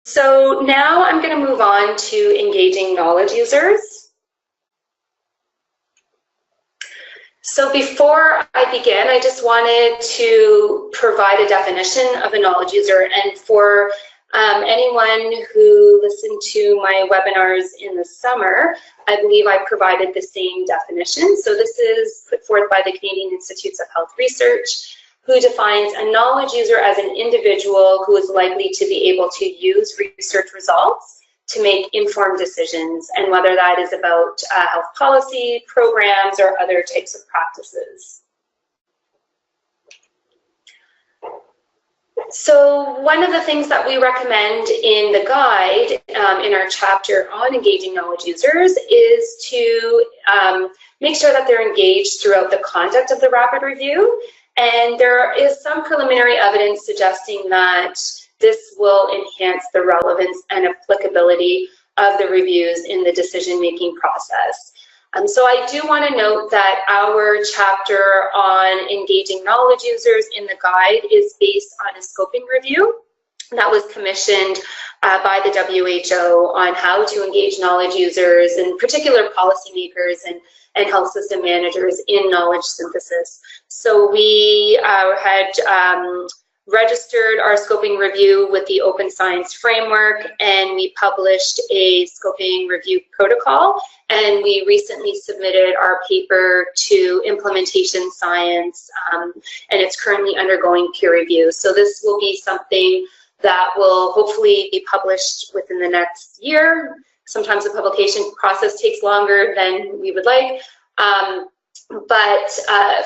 So now I'm going to move on to engaging knowledge users. So before I begin, I just wanted to provide a definition of a knowledge user. And for anyone who listened to my webinars in the summer, I believe I provided the same definition. So this is put forth by the Canadian Institutes of Health Research, who defines a knowledge user as an individual who is likely to be able to use research results to make informed decisions, and whether that is about health policy, programs, or other types of practices. So one of the things that we recommend in the guide, in our chapter on engaging knowledge users, is to make sure that they're engaged throughout the conduct of the rapid review. And there is some preliminary evidence suggesting that this will enhance the relevance and applicability of the reviews in the decision-making process. So I do want to note that our chapter on engaging knowledge users in the guide is based on a scoping review that was commissioned by the WHO on how to engage knowledge users, in particular policymakers and health system managers in knowledge synthesis. So we had registered our scoping review with the Open Science Framework, and we published a scoping review protocol, and we recently submitted our paper to Implementation Science, and it's currently undergoing peer review. So this will be something that will hopefully be published within the next year. Sometimes the publication process takes longer than we would like. But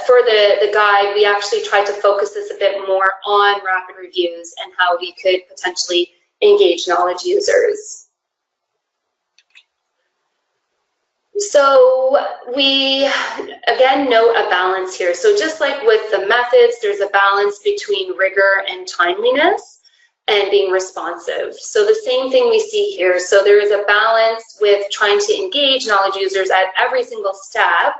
for the guide, we actually tried to focus this a bit more on rapid reviews and how we could potentially engage knowledge users. So we, again, note a balance here. So just like with the methods, there's a balance between rigor and timeliness and being responsive. So the same thing we see here. So there is a balance with trying to engage knowledge users at every single step.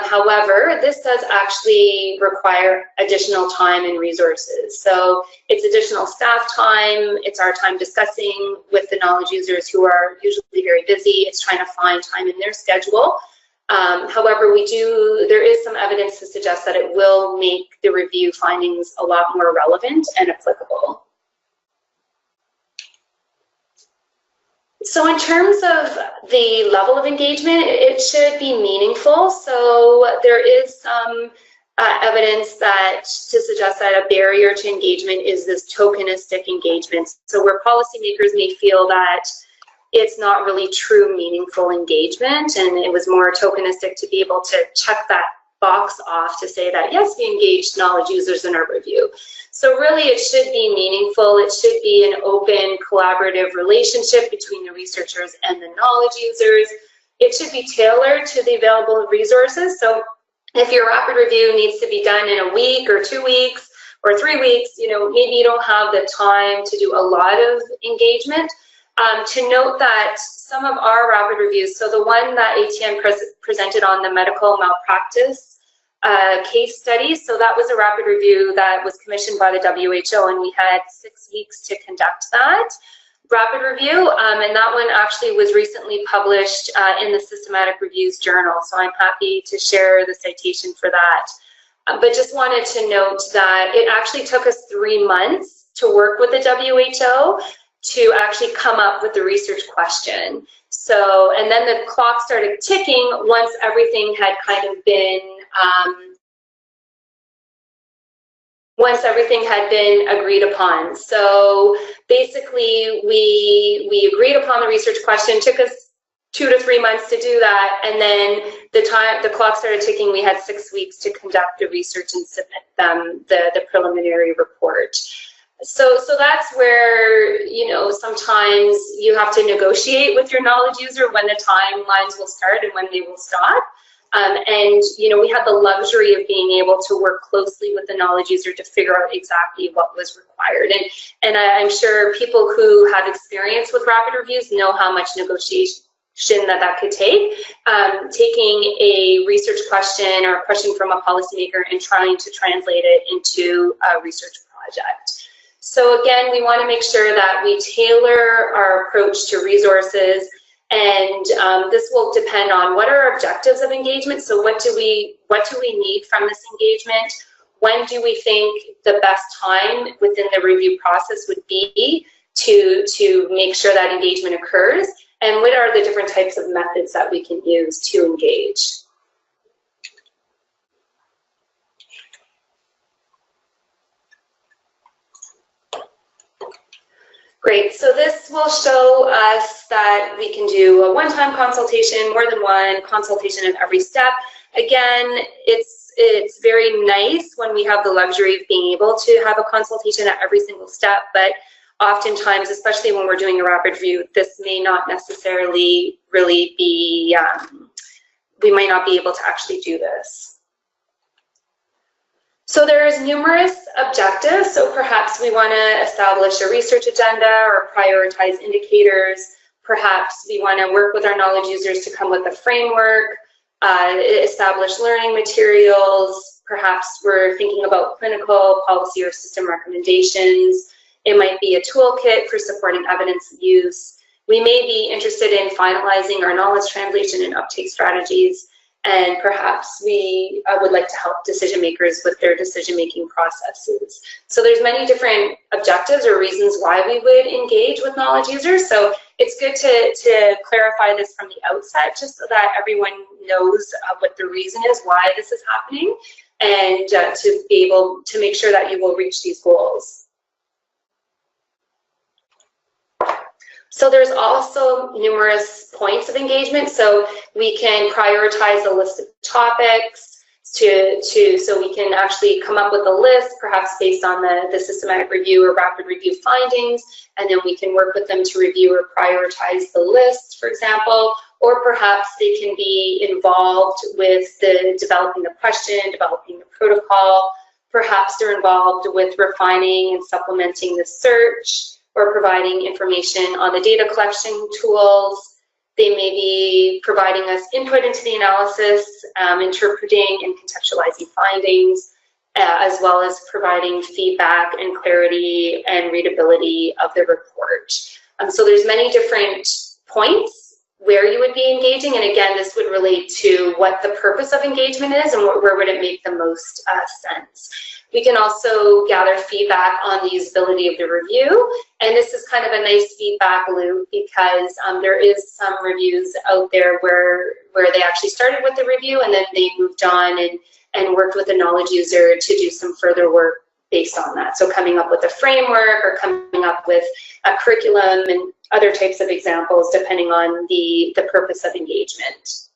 However, this does actually require additional time and resources. So it's additional staff time, it's our time discussing with the knowledge users who are usually very busy, it's trying to find time in their schedule. However, there is some evidence to suggest that it will make the review findings a lot more relevant and applicable. So in terms of the level of engagement, it should be meaningful. So there is some evidence to suggest that a barrier to engagement is this tokenistic engagement. So where policymakers may feel that it's not really true meaningful engagement, and it was more tokenistic to be able to check that box off to say that, yes, we engaged knowledge users in our review. So really it should be meaningful. It should be an open, collaborative relationship between the researchers and the knowledge users. It should be tailored to the available resources. So if your rapid review needs to be done in a week or 2 weeks or 3 weeks, maybe you don't have the time to do a lot of engagement. To note that some of our rapid reviews, so the one that ATN presented on the medical malpractice case study, so that was a rapid review that was commissioned by the WHO, and we had 6 weeks to conduct that rapid review, and that one actually was recently published in the Systematic Reviews Journal, so I'm happy to share the citation for that. But just wanted to note that it actually took us 3 months to work with the WHO to actually come up with the research question. So, and then the clock started ticking once everything had kind of been, agreed upon. So basically we agreed upon the research question, took us 2 to 3 months to do that, and then the clock started ticking. We had 6 weeks to conduct the research and submit them the preliminary report. So that's where, sometimes you have to negotiate with your knowledge user when the timelines will start and when they will stop. And we had the luxury of being able to work closely with the knowledge user to figure out exactly what was required. And I'm sure people who have experience with rapid reviews know how much negotiation that could take. Taking a research question or a question from a policymaker and trying to translate it into a research project. So again, we want to make sure that we tailor our approach to resources, and this will depend on what are our objectives of engagement. So what do we need from this engagement? When do we think the best time within the review process would be to make sure that engagement occurs? And what are the different types of methods that we can use to engage? Great, so this will show us that we can do a one-time consultation, more than one consultation at every step. Again, it's very nice when we have the luxury of being able to have a consultation at every single step, but oftentimes, especially when we're doing a rapid review, this may not necessarily really be, we might not be able to actually do this. So there's numerous objectives. So perhaps we want to establish a research agenda or prioritize indicators. Perhaps we want to work with our knowledge users to come with a framework, establish learning materials. Perhaps we're thinking about clinical, policy, or system recommendations. It might be a toolkit for supporting evidence use. We may be interested in finalizing our knowledge translation and uptake strategies. And perhaps we would like to help decision makers with their decision-making processes. So there's many different objectives or reasons why we would engage with knowledge users. So it's good to clarify this from the outset, just so that everyone knows what the reason is why this is happening, and to be able to make sure that you will reach these goals. So there's also numerous points of engagement. So we can prioritize a list of topics so we can actually come up with a list, perhaps based on the systematic review or rapid review findings, and then we can work with them to review or prioritize the list, for example, or perhaps they can be involved with developing the question, developing the protocol. Perhaps they're involved with refining and supplementing the search, or providing information on the data collection tools. They may be providing us input into the analysis, interpreting and contextualizing findings, as well as providing feedback and clarity and readability of the report. So there's many different points where you would be engaging, and again, this would relate to what the purpose of engagement is and where would it make the most sense. We can also gather feedback on the usability of the review, and this is kind of a nice feedback loop because there is some reviews out there where they actually started with the review and then they moved on and worked with a knowledge user to do some further work based on that. So coming up with a framework or coming up with a curriculum and other types of examples depending on the purpose of engagement.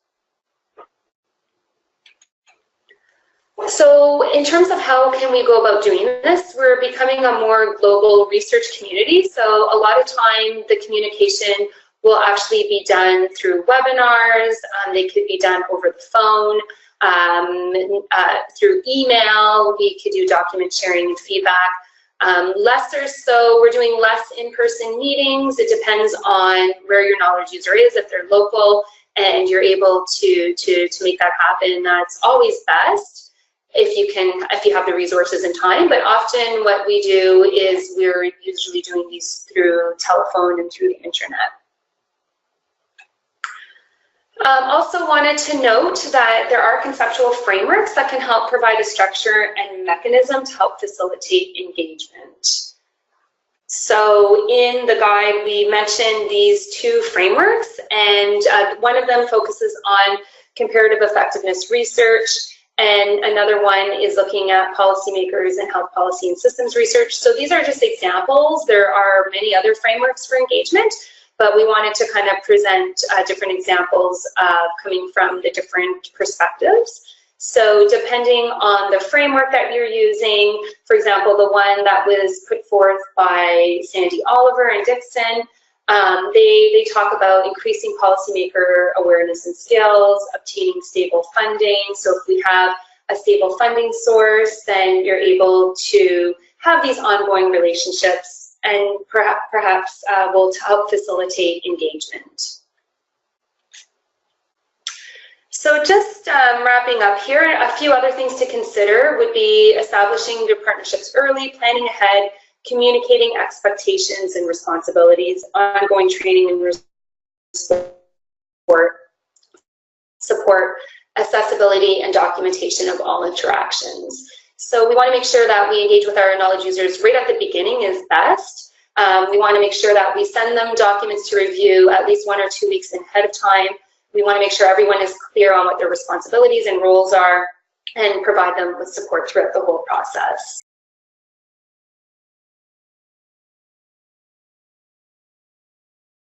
So in terms of how can we go about doing this, we're becoming a more global research community. So a lot of time the communication will actually be done through webinars. They could be done over the phone, through email. We could do document sharing and feedback. Lesser so, we're doing less in-person meetings. It depends on where your knowledge user is. If they're local and you're able to make that happen, that's always best. If you have the resources and time, but often what we do is we're usually doing these through telephone and through the internet. Also wanted to note that there are conceptual frameworks that can help provide a structure and mechanism to help facilitate engagement. So in the guide, we mentioned these two frameworks, and one of them focuses on comparative effectiveness research, and another one is looking at policymakers and health policy and systems research. So these are just examples. There are many other frameworks for engagement, but we wanted to kind of present different examples coming from the different perspectives. So depending on the framework that you're using, for example, the one that was put forth by Sandy Oliver and Dixon, they talk about increasing policymaker awareness and skills, obtaining stable funding. So if we have a stable funding source, then you're able to have these ongoing relationships and perhaps will help facilitate engagement. So just wrapping up here, a few other things to consider would be establishing your partnerships early, planning ahead, communicating expectations and responsibilities, ongoing training and support, accessibility, and documentation of all interactions. So we want to make sure that we engage with our knowledge users right at the beginning is best. We want to make sure that we send them documents to review at least 1 or 2 weeks ahead of time. We want to make sure everyone is clear on what their responsibilities and roles are and provide them with support throughout the whole process.